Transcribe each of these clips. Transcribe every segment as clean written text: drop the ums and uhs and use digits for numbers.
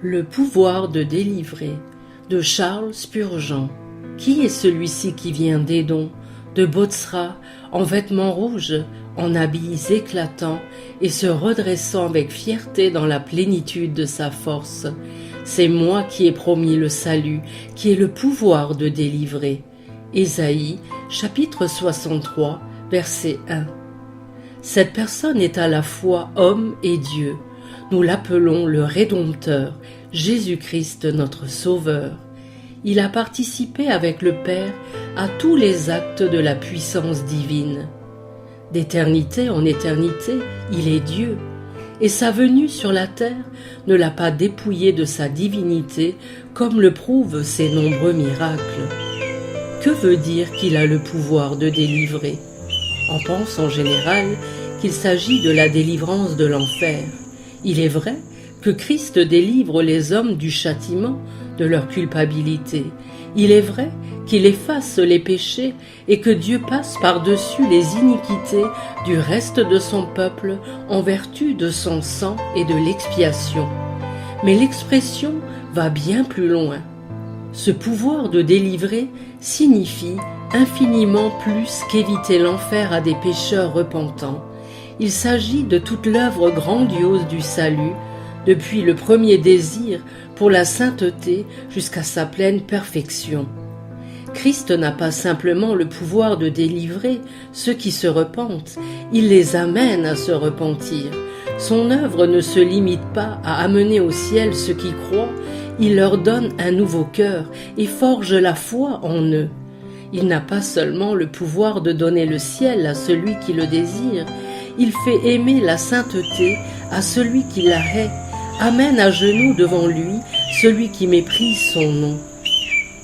Le pouvoir de délivrer de Charles Spurgeon. Qui est celui-ci qui vient d'Édon, de Bozrah, en vêtements rouges, en habits éclatants, et se redressant avec fierté dans la plénitude de sa force? C'est moi qui ai promis le salut, qui ai le pouvoir de délivrer. Ésaïe, chapitre 63, verset 1. Cette personne est à la fois homme et Dieu. Nous l'appelons le Rédempteur, Jésus-Christ notre Sauveur. Il a participé avec le Père à tous les actes de la puissance divine. D'éternité en éternité, il est Dieu, et sa venue sur la terre ne l'a pas dépouillé de sa divinité, comme le prouvent ses nombreux miracles. Que veut dire qu'il a le pouvoir de délivrer? On pense en général qu'il s'agit de la délivrance de l'enfer. Il est vrai que Christ délivre les hommes du châtiment, de leur culpabilité. Il est vrai qu'il efface les péchés et que Dieu passe par-dessus les iniquités du reste de son peuple en vertu de son sang et de l'expiation. Mais l'expression va bien plus loin. Ce pouvoir de délivrer signifie infiniment plus qu'éviter l'enfer à des pécheurs repentants. Il s'agit de toute l'œuvre grandiose du salut, depuis le premier désir pour la sainteté jusqu'à sa pleine perfection. Christ n'a pas simplement le pouvoir de délivrer ceux qui se repentent, il les amène à se repentir. Son œuvre ne se limite pas à amener au ciel ceux qui croient, il leur donne un nouveau cœur et forge la foi en eux. Il n'a pas seulement le pouvoir de donner le ciel à celui qui le désire, il fait aimer la sainteté à celui qui la hait, amène à genoux devant lui celui qui méprise son nom.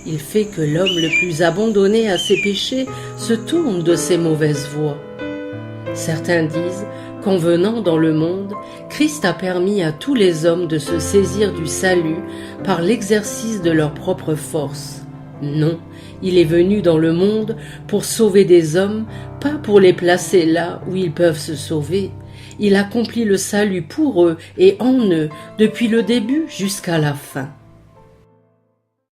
Il fait que l'homme le plus abandonné à ses péchés se tourne de ses mauvaises voies. Certains disent qu'en venant dans le monde, Christ a permis à tous les hommes de se saisir du salut par l'exercice de leur propre force. Non, il est venu dans le monde pour sauver des hommes, pas pour les placer là où ils peuvent se sauver. Il accomplit le salut pour eux et en eux, depuis le début jusqu'à la fin.